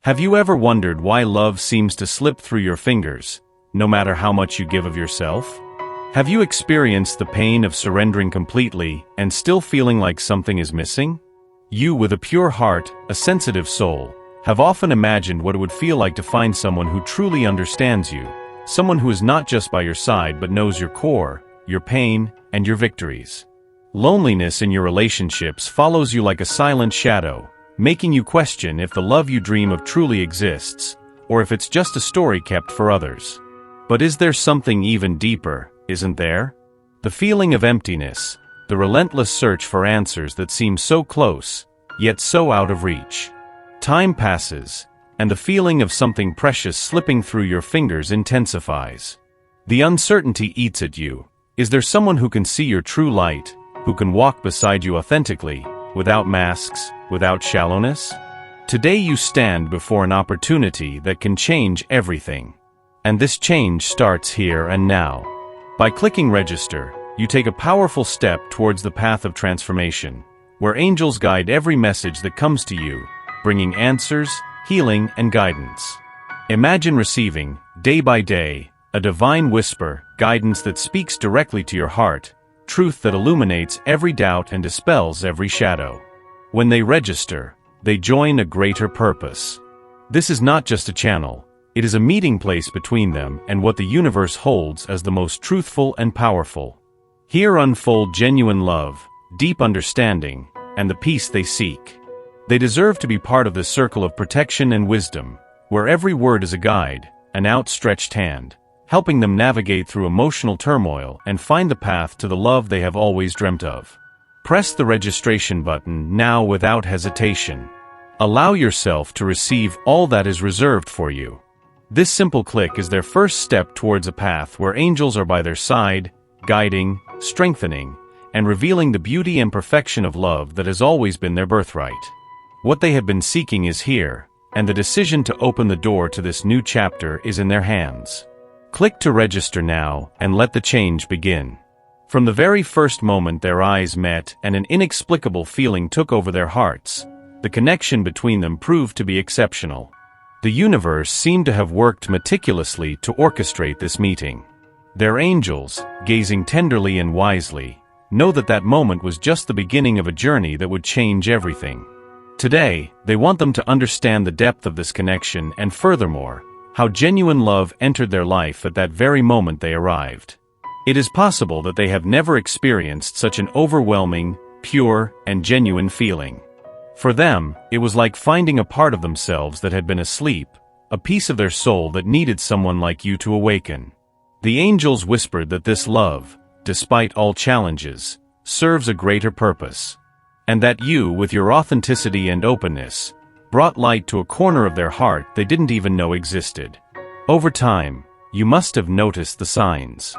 Have you ever wondered why love seems to slip through your fingers, no matter how much you give of yourself? Have you experienced the pain of surrendering completely and still feeling like something is missing? You, with a pure heart, a sensitive soul, have often imagined what it would feel like to find someone who truly understands you, someone who is not just by your side but knows your core, your pain, and your victories. Loneliness in your relationships follows you like a silent shadow, making you question if the love you dream of truly exists, or if it's just a story kept for others. But is there something even deeper, isn't there? The feeling of emptiness, the relentless search for answers that seem so close, yet so out of reach. Time passes, and the feeling of something precious slipping through your fingers intensifies. The uncertainty eats at you. Is there someone who can see your true light, who can walk beside you authentically, without masks, without shallowness? Today you stand before an opportunity that can change everything. And this change starts here and now. By clicking register, you take a powerful step towards the path of transformation, where angels guide every message that comes to you, bringing answers, healing, and guidance. Imagine receiving, day by day, a divine whisper, guidance that speaks directly to your heart, truth that illuminates every doubt and dispels every shadow. When they register, they join a greater purpose. This is not just a channel, it is a meeting place between them and what the universe holds as the most truthful and powerful. Here unfold genuine love, deep understanding, and the peace they seek. They deserve to be part of this circle of protection and wisdom, where every word is a guide, an outstretched hand, helping them navigate through emotional turmoil and find the path to the love they have always dreamt of. Press the registration button now without hesitation. Allow yourself to receive all that is reserved for you. This simple click is their first step towards a path where angels are by their side, guiding, strengthening, and revealing the beauty and perfection of love that has always been their birthright. What they have been seeking is here, and the decision to open the door to this new chapter is in their hands. Click to register now and let the change begin. From the very first moment their eyes met and an inexplicable feeling took over their hearts, the connection between them proved to be exceptional. The universe seemed to have worked meticulously to orchestrate this meeting. Their angels, gazing tenderly and wisely, know that that moment was just the beginning of a journey that would change everything. Today, they want them to understand the depth of this connection and furthermore, how genuine love entered their life at that very moment they arrived. It is possible that they have never experienced such an overwhelming, pure, and genuine feeling. For them, it was like finding a part of themselves that had been asleep, a piece of their soul that needed someone like you to awaken. The angels whispered that this love, despite all challenges, serves a greater purpose. And that you, with your authenticity and openness, brought light to a corner of their heart they didn't even know existed. Over time, you must have noticed the signs.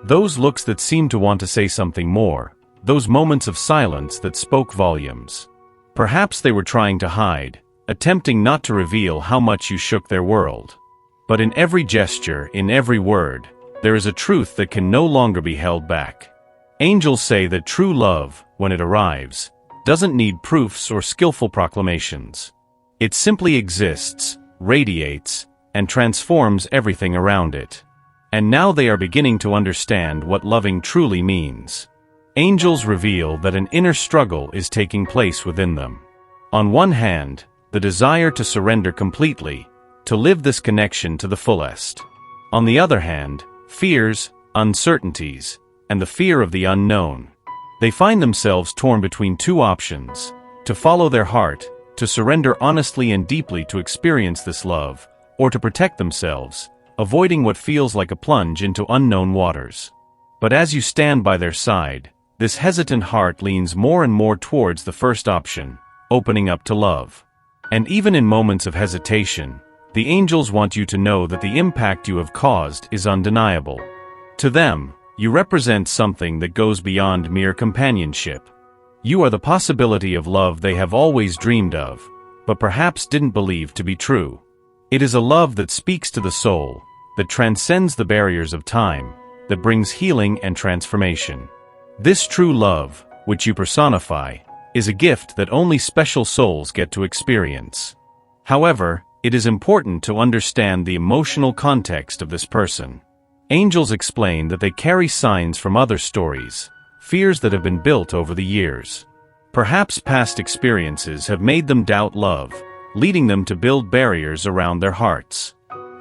Those looks that seemed to want to say something more, those moments of silence that spoke volumes. Perhaps they were trying to hide, attempting not to reveal how much you shook their world. But in every gesture, in every word, there is a truth that can no longer be held back. Angels say that true love, when it arrives, doesn't need proofs or skillful proclamations. It simply exists, radiates, and transforms everything around it. And now they are beginning to understand what loving truly means. Angels reveal that an inner struggle is taking place within them. On one hand, the desire to surrender completely, to live this connection to the fullest. On the other hand, fears, uncertainties, and the fear of the unknown. They find themselves torn between two options: to follow their heart, to surrender honestly and deeply to experience this love, or to protect themselves, avoiding what feels like a plunge into unknown waters. But as you stand by their side, this hesitant heart leans more and more towards the first option, opening up to love. And even in moments of hesitation, the angels want you to know that the impact you have caused is undeniable. To them, you represent something that goes beyond mere companionship. You are the possibility of love they have always dreamed of, but perhaps didn't believe to be true. It is a love that speaks to the soul, that transcends the barriers of time, that brings healing and transformation. This true love, which you personify, is a gift that only special souls get to experience. However, it is important to understand the emotional context of this person. Angels explain that they carry signs from other stories, fears that have been built over the years. Perhaps past experiences have made them doubt love, leading them to build barriers around their hearts.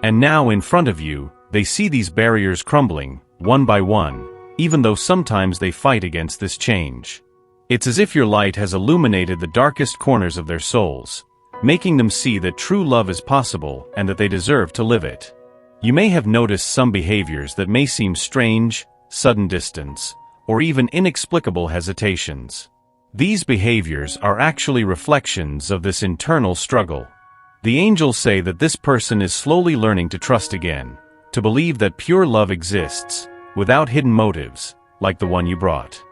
And now in front of you, they see these barriers crumbling, one by one, even though sometimes they fight against this change. It's as if your light has illuminated the darkest corners of their souls, making them see that true love is possible and that they deserve to live it. You may have noticed some behaviors that may seem strange, sudden distance, or even inexplicable hesitations. These behaviors are actually reflections of this internal struggle. The angels say that this person is slowly learning to trust again, to believe that pure love exists, without hidden motives, like the one you brought.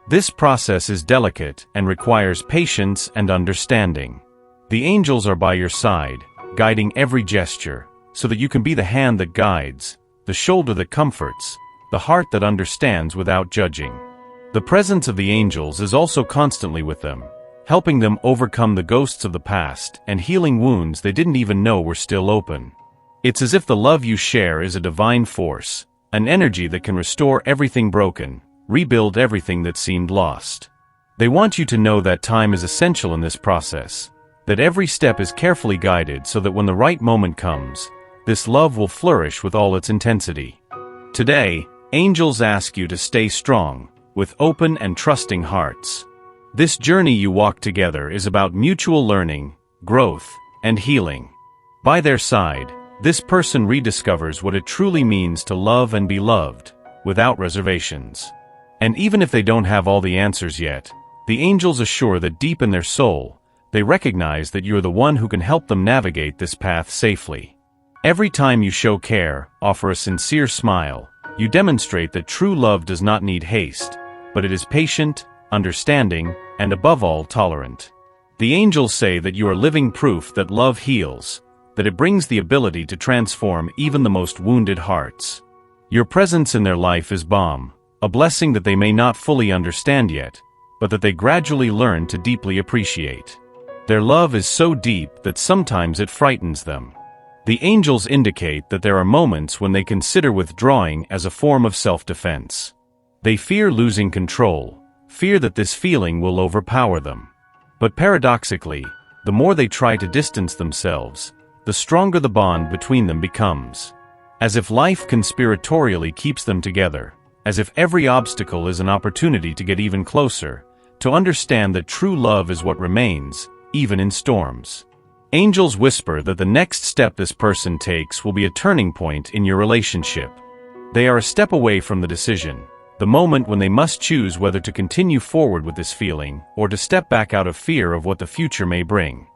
This process is delicate and requires patience and understanding. The angels are by your side, guiding every gesture, so that you can be the hand that guides, the shoulder that comforts, the heart that understands without judging. The presence of the angels is also constantly with them, helping them overcome the ghosts of the past and healing wounds they didn't even know were still open. It's as if the love you share is a divine force, an energy that can restore everything broken, rebuild everything that seemed lost. They want you to know that time is essential in this process, that every step is carefully guided so that when the right moment comes, this love will flourish with all its intensity. Today, angels ask you to stay strong, with open and trusting hearts. This journey you walk together is about mutual learning, growth, and healing. By their side, this person rediscovers what it truly means to love and be loved, without reservations. And even if they don't have all the answers yet, the angels assure that deep in their soul, they recognize that you're the one who can help them navigate this path safely. Every time you show care, offer a sincere smile, you demonstrate that true love does not need haste, but it is patient, understanding, and above all tolerant. The angels say that you are living proof that love heals, that it brings the ability to transform even the most wounded hearts. Your presence in their life is balm, a blessing that they may not fully understand yet, but that they gradually learn to deeply appreciate. Their love is so deep that sometimes it frightens them. The angels indicate that there are moments when they consider withdrawing as a form of self-defense. They fear losing control, fear that this feeling will overpower them. But paradoxically, the more they try to distance themselves, the stronger the bond between them becomes. As if life conspiratorially keeps them together, as if every obstacle is an opportunity to get even closer, to understand that true love is what remains, even in storms. Angels whisper that the next step this person takes will be a turning point in your relationship. They are a step away from the decision, the moment when they must choose whether to continue forward with this feeling or to step back out of fear of what the future may bring.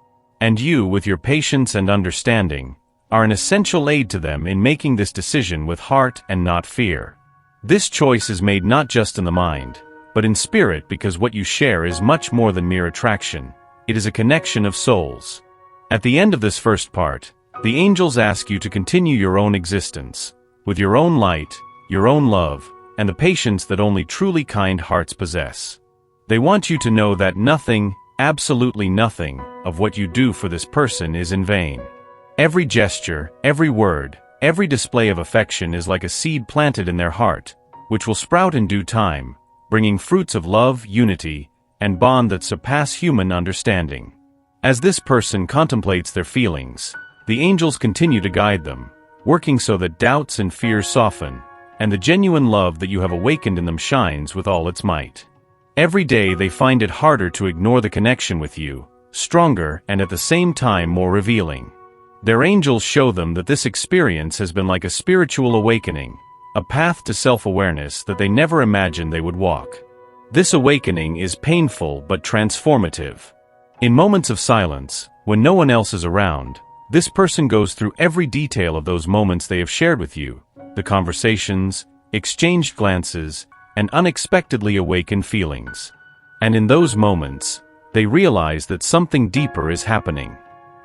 And you, with your patience and understanding, are an essential aid to them in making this decision with heart and not fear. This choice is made not just in the mind, but in spirit, because what you share is much more than mere attraction. It is a connection of souls. At the end of this first part, the angels ask you to continue your own existence, with your own light, your own love, and the patience that only truly kind hearts possess. They want you to know that nothing, absolutely nothing, of what you do for this person is in vain. Every gesture, every word, every display of affection is like a seed planted in their heart, which will sprout in due time, bringing fruits of love, unity, and bond that surpass human understanding. As this person contemplates their feelings, the angels continue to guide them, working so that doubts and fears soften, and the genuine love that you have awakened in them shines with all its might. Every day they find it harder to ignore the connection with you, stronger and at the same time more revealing. Their angels show them that this experience has been like a spiritual awakening, a path to self-awareness that they never imagined they would walk. This awakening is painful but transformative. In moments of silence, when no one else is around, this person goes through every detail of those moments they have shared with you, the conversations, exchanged glances, and unexpectedly awakened feelings. And in those moments, they realize that something deeper is happening.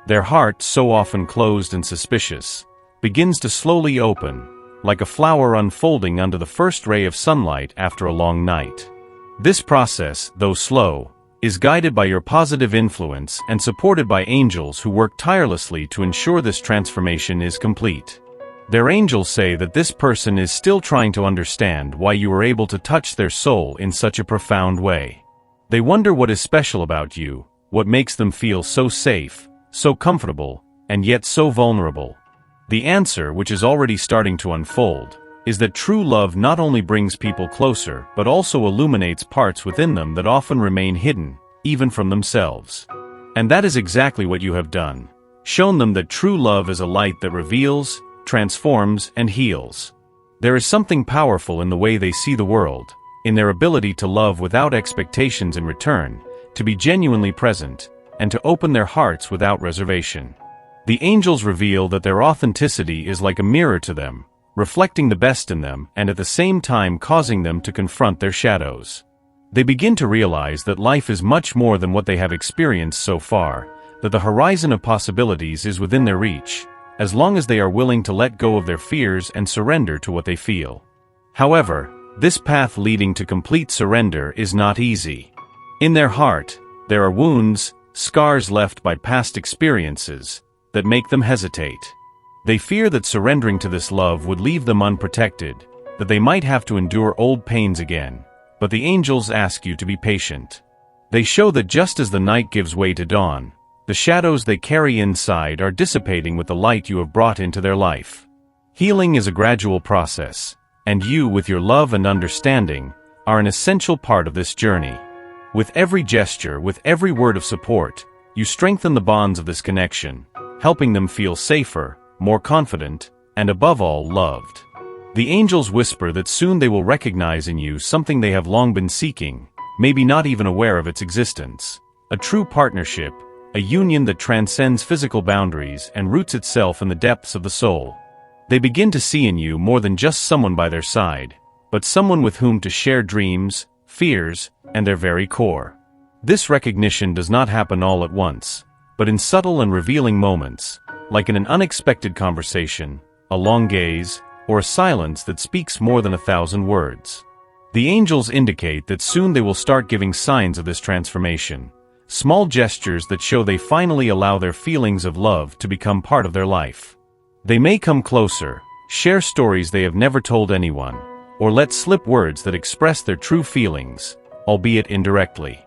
Their heart, so often closed and suspicious, begins to slowly open, like a flower unfolding under the first ray of sunlight after a long night. This process, though slow, is guided by your positive influence and supported by angels who work tirelessly to ensure this transformation is complete. Their angels say that this person is still trying to understand why you were able to touch their soul in such a profound way. They wonder what is special about you, what makes them feel so safe, so comfortable, and yet so vulnerable. The answer, which is already starting to unfold, is that true love not only brings people closer but also illuminates parts within them that often remain hidden, even from themselves. And that is exactly what you have done. Shown them that true love is a light that reveals, transforms, and heals. There is something powerful in the way they see the world, in their ability to love without expectations in return, to be genuinely present, and to open their hearts without reservation. The angels reveal that their authenticity is like a mirror to them, reflecting the best in them and at the same time causing them to confront their shadows. They begin to realize that life is much more than what they have experienced so far, that the horizon of possibilities is within their reach, as long as they are willing to let go of their fears and surrender to what they feel. However, this path leading to complete surrender is not easy. In their heart, there are wounds, scars left by past experiences, that make them hesitate. They fear that surrendering to this love would leave them unprotected, that they might have to endure old pains again, but the angels ask you to be patient. They show that just as the night gives way to dawn, the shadows they carry inside are dissipating with the light you have brought into their life. Healing is a gradual process, and you, with your love and understanding, are an essential part of this journey. With every gesture, with every word of support, you strengthen the bonds of this connection, helping them feel safer, more confident, and above all, loved. The angels whisper that soon they will recognize in you something they have long been seeking, maybe not even aware of its existence. A true partnership, a union that transcends physical boundaries and roots itself in the depths of the soul. They begin to see in you more than just someone by their side, but someone with whom to share dreams, fears, and their very core. This recognition does not happen all at once, but in subtle and revealing moments, like in an unexpected conversation, a long gaze, or a silence that speaks more than 1,000 words. The angels indicate that soon they will start giving signs of this transformation, small gestures that show they finally allow their feelings of love to become part of their life. They may come closer, share stories they have never told anyone, or let slip words that express their true feelings, albeit indirectly.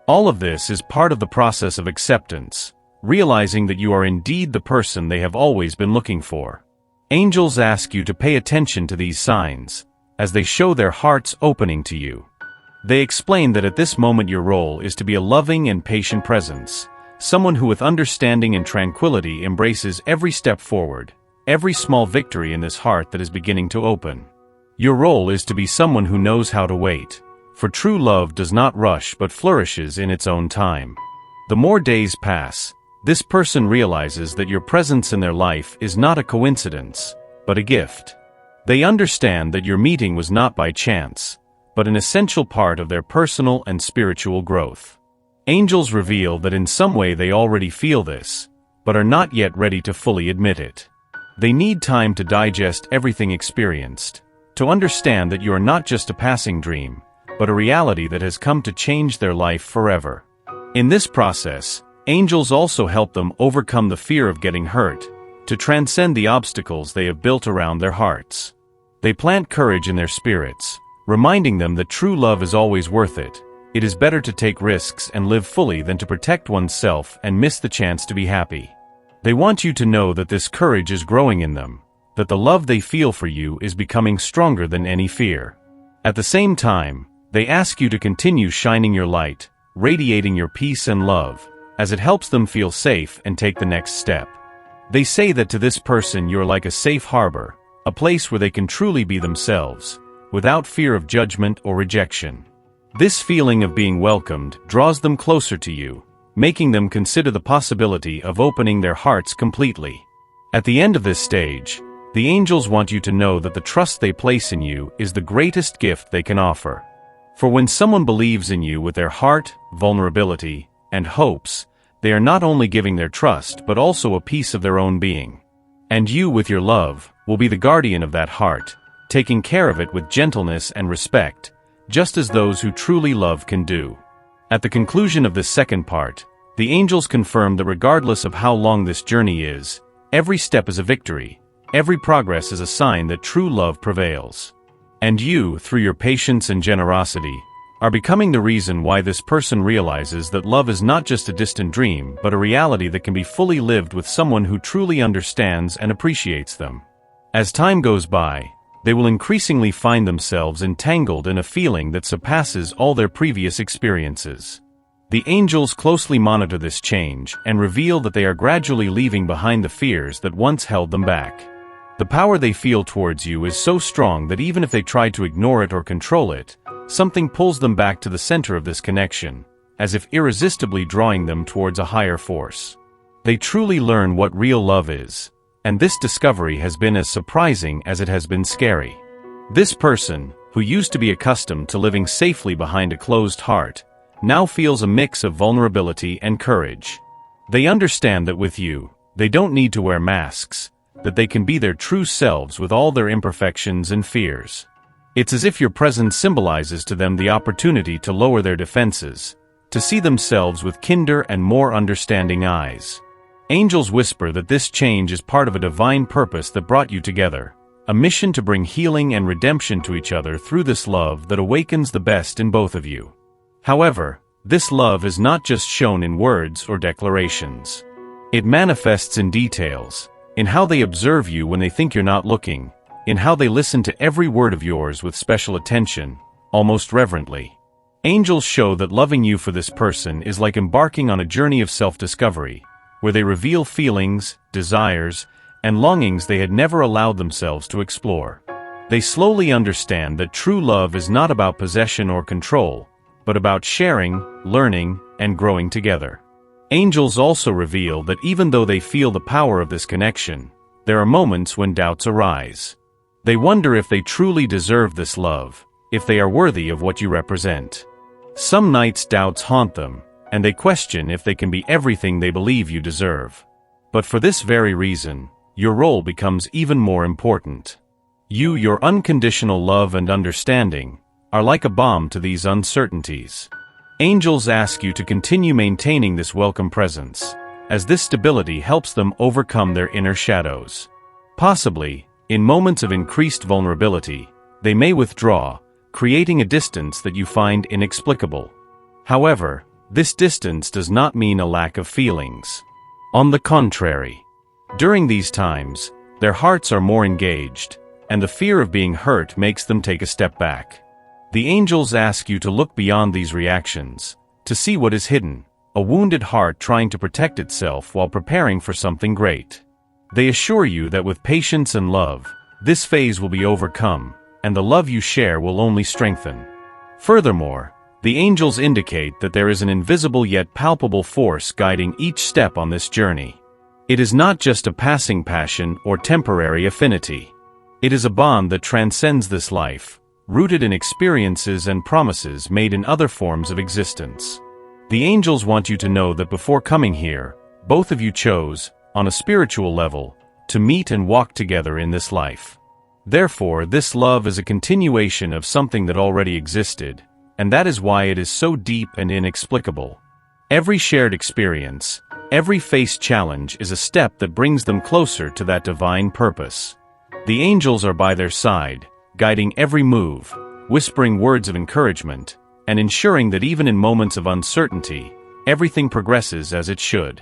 All of this is part of the process of acceptance, realizing that you are indeed the person they have always been looking for. Angels ask you to pay attention to these signs, as they show their hearts opening to you. They explain that at this moment your role is to be a loving and patient presence, someone who with understanding and tranquility embraces every step forward, every small victory in this heart that is beginning to open. Your role is to be someone who knows how to wait, for true love does not rush but flourishes in its own time. The more days pass, this person realizes that your presence in their life is not a coincidence, but a gift. They understand that your meeting was not by chance, but an essential part of their personal and spiritual growth. Angels reveal that in some way they already feel this, but are not yet ready to fully admit it. They need time to digest everything experienced, to understand that you are not just a passing dream, but a reality that has come to change their life forever. In this process, angels also help them overcome the fear of getting hurt, to transcend the obstacles they have built around their hearts. They plant courage in their spirits, reminding them that true love is always worth it. It is better to take risks and live fully than to protect oneself and miss the chance to be happy. They want you to know that this courage is growing in them, that the love they feel for you is becoming stronger than any fear. At the same time, they ask you to continue shining your light, radiating your peace and love, as it helps them feel safe and take the next step. They say that to this person you're like a safe harbor, a place where they can truly be themselves, without fear of judgment or rejection. This feeling of being welcomed draws them closer to you, making them consider the possibility of opening their hearts completely. At the end of this stage, the angels want you to know that the trust they place in you is the greatest gift they can offer. For when someone believes in you with their heart, vulnerability, and hopes, they are not only giving their trust but also a piece of their own being. And you, with your love, will be the guardian of that heart, taking care of it with gentleness and respect, just as those who truly love can do. At the conclusion of this second part, the angels confirm that regardless of how long this journey is, every step is a victory, every progress is a sign that true love prevails. And you, through your patience and generosity, are becoming the reason why this person realizes that love is not just a distant dream but a reality that can be fully lived with someone who truly understands and appreciates them. As time goes by, they will increasingly find themselves entangled in a feeling that surpasses all their previous experiences. The angels closely monitor this change and reveal that they are gradually leaving behind the fears that once held them back. The power they feel towards you is so strong that even if they try to ignore it or control it, something pulls them back to the center of this connection, as if irresistibly drawing them towards a higher force. They truly learn what real love is, and this discovery has been as surprising as it has been scary. This person, who used to be accustomed to living safely behind a closed heart, now feels a mix of vulnerability and courage. They understand that with you, they don't need to wear masks, that they can be their true selves with all their imperfections and fears. It's as if your presence symbolizes to them the opportunity to lower their defenses, to see themselves with kinder and more understanding eyes. Angels whisper that this change is part of a divine purpose that brought you together, a mission to bring healing and redemption to each other through this love that awakens the best in both of you. However, this love is not just shown in words or declarations. It manifests in details, in how they observe you when they think you're not looking, in how they listen to every word of yours with special attention, almost reverently. Angels show that loving you for this person is like embarking on a journey of self-discovery, where they reveal feelings, desires, and longings they had never allowed themselves to explore. They slowly understand that true love is not about possession or control, but about sharing, learning, and growing together. Angels also reveal that even though they feel the power of this connection, there are moments when doubts arise. They wonder if they truly deserve this love, if they are worthy of what you represent. Some nights doubts haunt them, and they question if they can be everything they believe you deserve. But for this very reason, your role becomes even more important. You, your unconditional love and understanding, are like a balm to these uncertainties. Angels ask you to continue maintaining this welcome presence, as this stability helps them overcome their inner shadows. Possibly, in moments of increased vulnerability, they may withdraw, creating a distance that you find inexplicable. However, this distance does not mean a lack of feelings. On the contrary, during these times, their hearts are more engaged, and the fear of being hurt makes them take a step back. The angels ask you to look beyond these reactions, to see what is hidden, a wounded heart trying to protect itself while preparing for something great. They assure you that with patience and love, this phase will be overcome, and the love you share will only strengthen. Furthermore, the angels indicate that there is an invisible yet palpable force guiding each step on this journey. It is not just a passing passion or temporary affinity. It is a bond that transcends this life, rooted in experiences and promises made in other forms of existence. The angels want you to know that before coming here, both of you chose, on a spiritual level, to meet and walk together in this life. Therefore, this love is a continuation of something that already existed, and that is why it is so deep and inexplicable. Every shared experience, every faced challenge is a step that brings them closer to that divine purpose. The angels are by their side, guiding every move, whispering words of encouragement, and ensuring that even in moments of uncertainty, everything progresses as it should.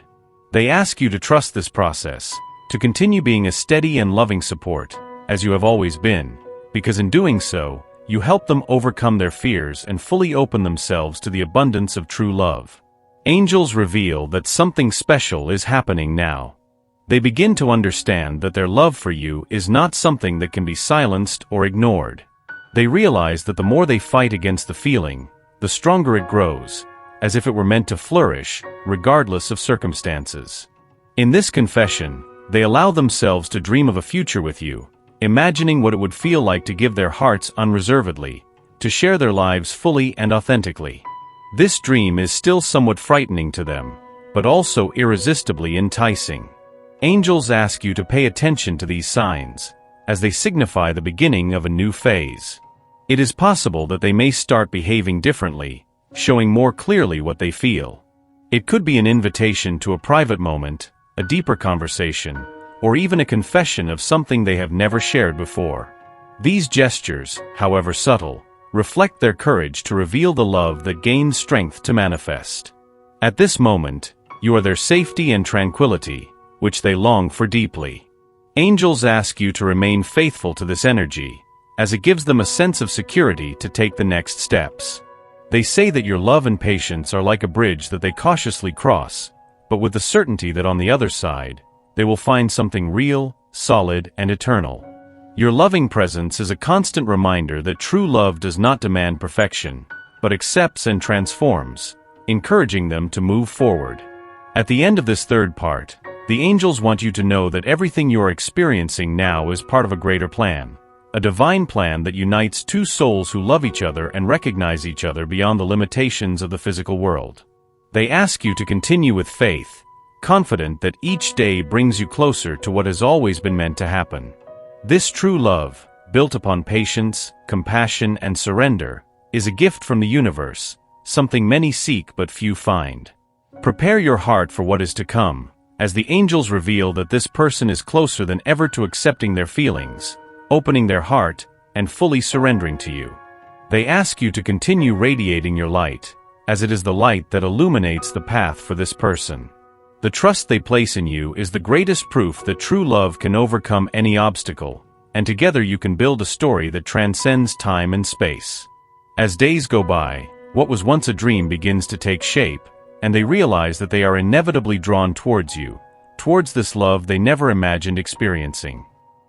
They ask you to trust this process, to continue being a steady and loving support, as you have always been, because in doing so, you help them overcome their fears and fully open themselves to the abundance of true love. Angels reveal that something special is happening now. They begin to understand that their love for you is not something that can be silenced or ignored. They realize that the more they fight against the feeling, the stronger it grows, as if it were meant to flourish, regardless of circumstances. In this confession, they allow themselves to dream of a future with you, imagining what it would feel like to give their hearts unreservedly, to share their lives fully and authentically. This dream is still somewhat frightening to them, but also irresistibly enticing. Angels ask you to pay attention to these signs, as they signify the beginning of a new phase. It is possible that they may start behaving differently, showing more clearly what they feel. It could be an invitation to a private moment, a deeper conversation, or even a confession of something they have never shared before. These gestures, however subtle, reflect their courage to reveal the love that gains strength to manifest. At this moment, you are their safety and tranquility, which they long for deeply. Angels ask you to remain faithful to this energy, as it gives them a sense of security to take the next steps. They say that your love and patience are like a bridge that they cautiously cross, but with the certainty that on the other side, they will find something real, solid, and eternal. Your loving presence is a constant reminder that true love does not demand perfection, but accepts and transforms, encouraging them to move forward. At the end of this third part, the angels want you to know that everything you are experiencing now is part of a greater plan, a divine plan that unites two souls who love each other and recognize each other beyond the limitations of the physical world. They ask you to continue with faith, confident that each day brings you closer to what has always been meant to happen. This true love, built upon patience, compassion, and surrender, is a gift from the universe, something many seek but few find. Prepare your heart for what is to come, as the angels reveal that this person is closer than ever to accepting their feelings, opening their heart, and fully surrendering to you. They ask you to continue radiating your light, as it is the light that illuminates the path for this person. The trust they place in you is the greatest proof that true love can overcome any obstacle, and together you can build a story that transcends time and space. As days go by, what was once a dream begins to take shape, and they realize that they are inevitably drawn towards you, towards this love they never imagined experiencing.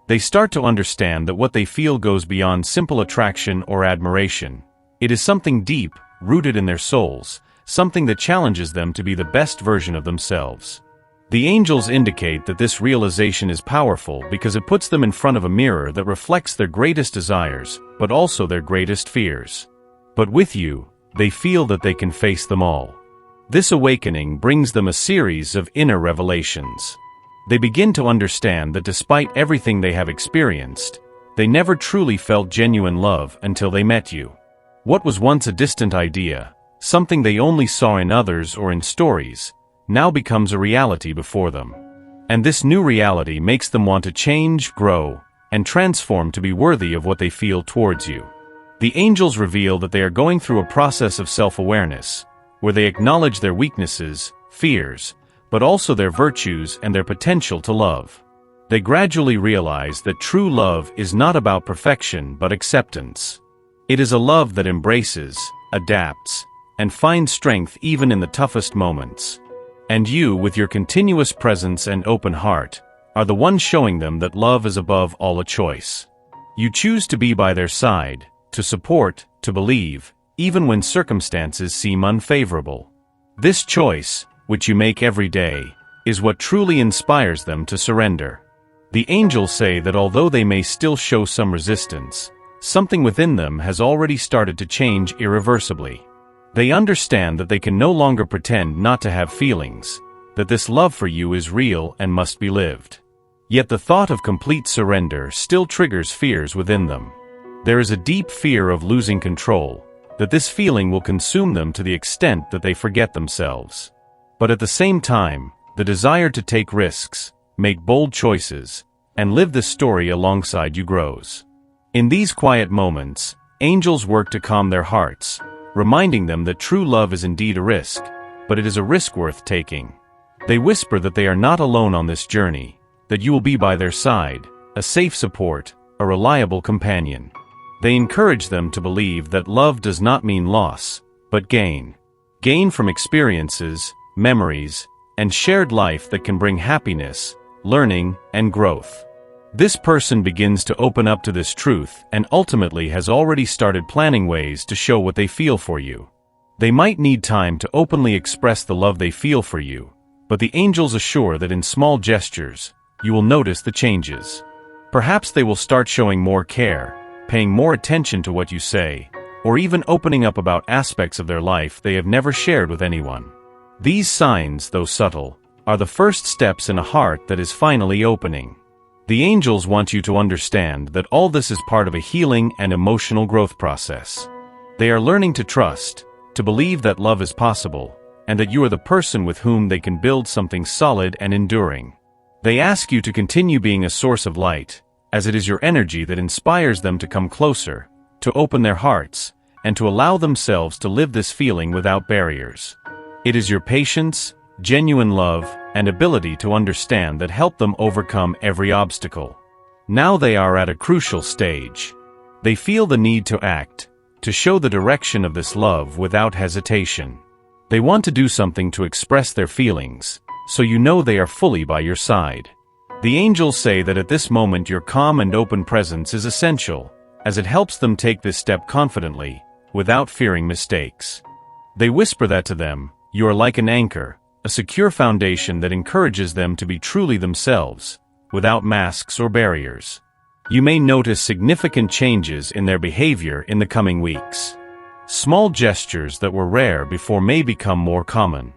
They start to understand that what they feel goes beyond simple attraction or admiration. It is something deep, rooted in their souls, something that challenges them to be the best version of themselves. The angels indicate that this realization is powerful because it puts them in front of a mirror that reflects their greatest desires, but also their greatest fears. But with you, they feel that they can face them all. This awakening brings them a series of inner revelations. They begin to understand that despite everything they have experienced, they never truly felt genuine love until they met you. What was once a distant idea, something they only saw in others or in stories, now becomes a reality before them. And this new reality makes them want to change, grow, and transform to be worthy of what they feel towards you. The angels reveal that they are going through a process of self-awareness, where they acknowledge their weaknesses, fears, but also their virtues and their potential to love. They gradually realize that true love is not about perfection but acceptance. It is a love that embraces, adapts, and finds strength even in the toughest moments. And you, with your continuous presence and open heart, are the one showing them that love is above all a choice. You choose to be by their side, to support, to believe, even when circumstances seem unfavorable. This choice, which you make every day, is what truly inspires them to surrender. The angels say that although they may still show some resistance, something within them has already started to change irreversibly. They understand that they can no longer pretend not to have feelings, that this love for you is real and must be lived. Yet the thought of complete surrender still triggers fears within them. There is a deep fear of losing control, that this feeling will consume them to the extent that they forget themselves. But at the same time, the desire to take risks, make bold choices, and live this story alongside you grows. In these quiet moments, angels work to calm their hearts, reminding them that true love is indeed a risk, but it is a risk worth taking. They whisper that they are not alone on this journey, that you will be by their side, a safe support, a reliable companion. They encourage them to believe that love does not mean loss, but gain. Gain from experiences, memories, and shared life that can bring happiness, learning, and growth. This person begins to open up to this truth and ultimately has already started planning ways to show what they feel for you. They might need time to openly express the love they feel for you, but the angels assure that in small gestures, you will notice the changes. Perhaps they will start showing more care, paying more attention to what you say, or even opening up about aspects of their life they have never shared with anyone. These signs, though subtle, are the first steps in a heart that is finally opening. The angels want you to understand that all this is part of a healing and emotional growth process. They are learning to trust, to believe that love is possible, and that you are the person with whom they can build something solid and enduring. They ask you to continue being a source of light, as it is your energy that inspires them to come closer, to open their hearts, and to allow themselves to live this feeling without barriers. It is your patience, genuine love, and ability to understand that help them overcome every obstacle. Now they are at a crucial stage. They feel the need to act, to show the direction of this love without hesitation. They want to do something to express their feelings, so you know they are fully by your side. The angels say that at this moment your calm and open presence is essential, as it helps them take this step confidently, without fearing mistakes. They whisper that to them, you are like an anchor, a secure foundation that encourages them to be truly themselves, without masks or barriers. You may notice significant changes in their behavior in the coming weeks. Small gestures that were rare before may become more common.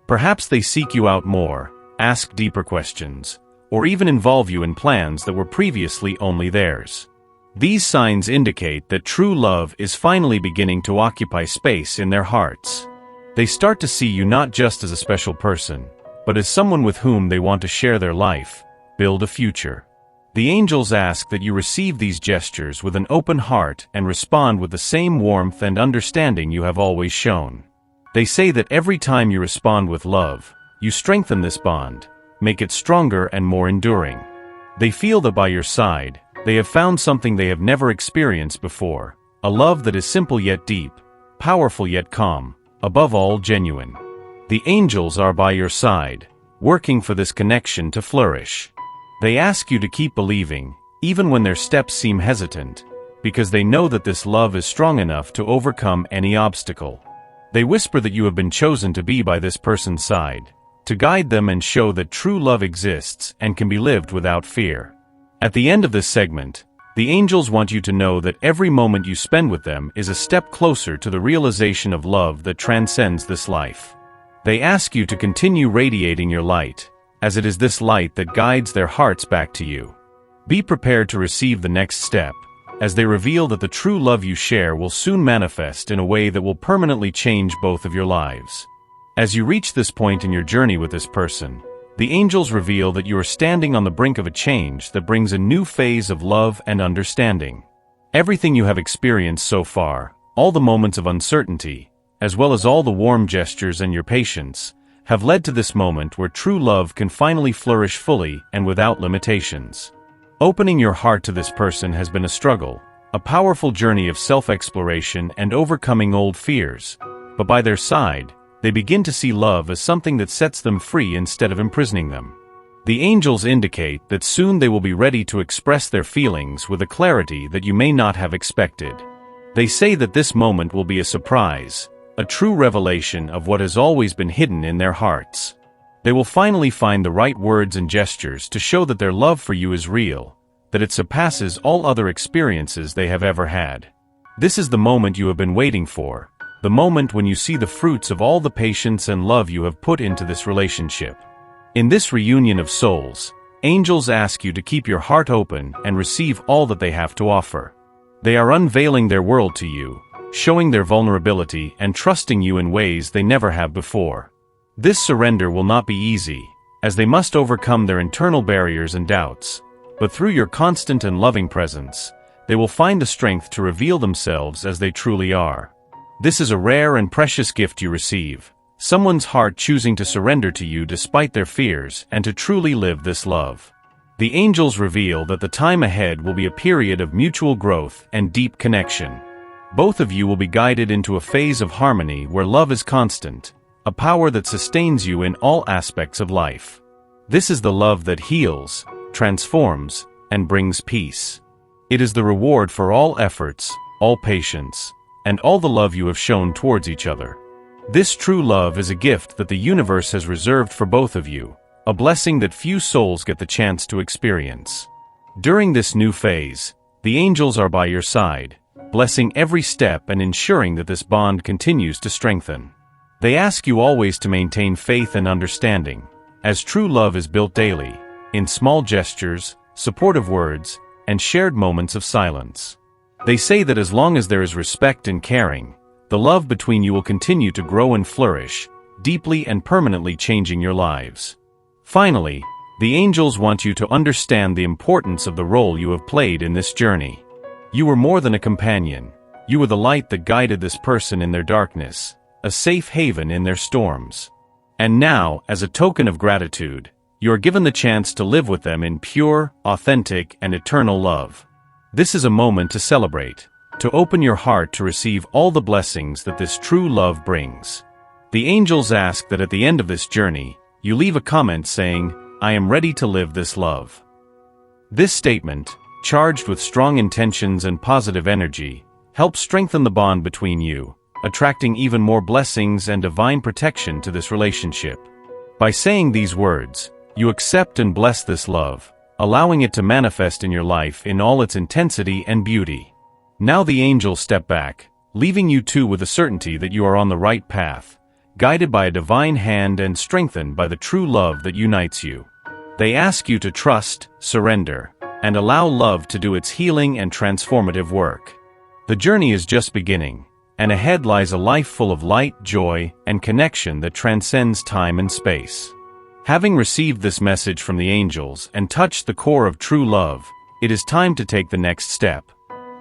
Perhaps they seek you out more, ask deeper questions, or even involve you in plans that were previously only theirs. These signs indicate that true love is finally beginning to occupy space in their hearts. They start to see you not just as a special person, but as someone with whom they want to share their life, build a future. The angels ask that you receive these gestures with an open heart and respond with the same warmth and understanding you have always shown. They say that every time you respond with love, you strengthen this bond, make it stronger and more enduring. They feel that by your side, they have found something they have never experienced before, a love that is simple yet deep, powerful yet calm, above all genuine. The angels are by your side, working for this connection to flourish. They ask you to keep believing, even when their steps seem hesitant, because they know that this love is strong enough to overcome any obstacle. They whisper that you have been chosen to be by this person's side, to guide them and show that true love exists and can be lived without fear. At the end of this segment, the angels want you to know that every moment you spend with them is a step closer to the realization of love that transcends this life. They ask you to continue radiating your light, as it is this light that guides their hearts back to you. Be prepared to receive the next step, as they reveal that the true love you share will soon manifest in a way that will permanently change both of your lives. As you reach this point in your journey with this person, the angels reveal that you are standing on the brink of a change that brings a new phase of love and understanding. Everything you have experienced so far, all the moments of uncertainty, as well as all the warm gestures and your patience, have led to this moment where true love can finally flourish fully and without limitations. Opening your heart to this person has been a struggle, a powerful journey of self-exploration and overcoming old fears, but by their side, they begin to see love as something that sets them free instead of imprisoning them. The angels indicate that soon they will be ready to express their feelings with a clarity that you may not have expected. They say that this moment will be a surprise, a true revelation of what has always been hidden in their hearts. They will finally find the right words and gestures to show that their love for you is real, that it surpasses all other experiences they have ever had. This is the moment you have been waiting for, the moment when you see the fruits of all the patience and love you have put into this relationship. In this reunion of souls, angels ask you to keep your heart open and receive all that they have to offer. They are unveiling their world to you, showing their vulnerability and trusting you in ways they never have before. This surrender will not be easy, as they must overcome their internal barriers and doubts, but through your constant and loving presence, they will find the strength to reveal themselves as they truly are. This is a rare and precious gift you receive, someone's heart choosing to surrender to you despite their fears and to truly live this love. The angels reveal that the time ahead will be a period of mutual growth and deep connection. Both of you will be guided into a phase of harmony where love is constant, a power that sustains you in all aspects of life. This is the love that heals, transforms, and brings peace. It is the reward for all efforts, all patience, and all the love you have shown towards each other. This true love is a gift that the universe has reserved for both of you, a blessing that few souls get the chance to experience. During this new phase, the angels are by your side, blessing every step and ensuring that this bond continues to strengthen. They ask you always to maintain faith and understanding, as true love is built daily, in small gestures, supportive words, and shared moments of silence. They say that as long as there is respect and caring, the love between you will continue to grow and flourish, deeply and permanently changing your lives. Finally, the angels want you to understand the importance of the role you have played in this journey. You were more than a companion. You were the light that guided this person in their darkness, a safe haven in their storms. And now, as a token of gratitude, you are given the chance to live with them in pure, authentic, and eternal love. This is a moment to celebrate, to open your heart to receive all the blessings that this true love brings. The angels ask that at the end of this journey, you leave a comment saying, "I am ready to live this love." This statement, charged with strong intentions and positive energy, helps strengthen the bond between you, attracting even more blessings and divine protection to this relationship. By saying these words, you accept and bless this love, allowing it to manifest in your life in all its intensity and beauty. Now the angels step back, leaving you two with the certainty that you are on the right path, guided by a divine hand and strengthened by the true love that unites you. They ask you to trust, surrender, and allow love to do its healing and transformative work. The journey is just beginning, and ahead lies a life full of light, joy, and connection that transcends time and space. Having received this message from the angels and touched the core of true love, it is time to take the next step.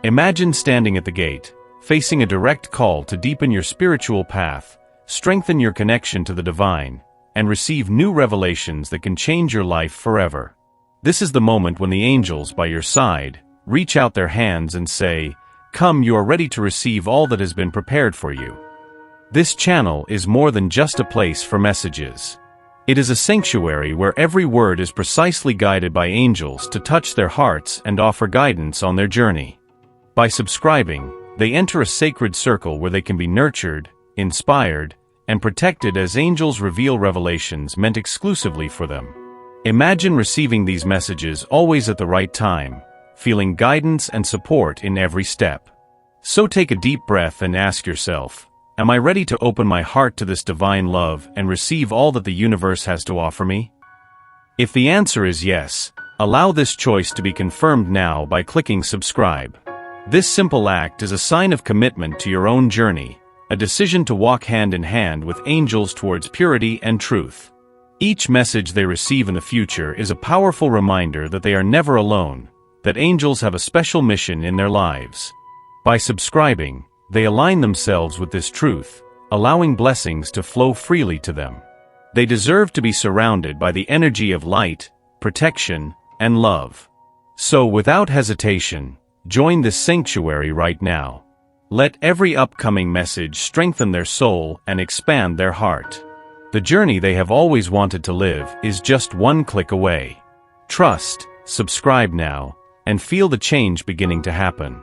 Imagine standing at the gate, facing a direct call to deepen your spiritual path, strengthen your connection to the divine, and receive new revelations that can change your life forever. This is the moment when the angels by your side reach out their hands and say, "Come, you are ready to receive all that has been prepared for you." This channel is more than just a place for messages. It is a sanctuary where every word is precisely guided by angels to touch their hearts and offer guidance on their journey. By subscribing, they enter a sacred circle where they can be nurtured, inspired, and protected as angels reveal revelations meant exclusively for them. Imagine receiving these messages always at the right time, feeling guidance and support in every step. So take a deep breath and ask yourself, am I ready to open my heart to this divine love and receive all that the universe has to offer me? If the answer is yes, allow this choice to be confirmed now by clicking subscribe. This simple act is a sign of commitment to your own journey, a decision to walk hand in hand with angels towards purity and truth. Each message they receive in the future is a powerful reminder that they are never alone, that angels have a special mission in their lives. By subscribing, they align themselves with this truth, allowing blessings to flow freely to them. They deserve to be surrounded by the energy of light, protection, and love. So without hesitation, join this sanctuary right now. Let every upcoming message strengthen their soul and expand their heart. The journey they have always wanted to live is just one click away. Trust, subscribe now, and feel the change beginning to happen.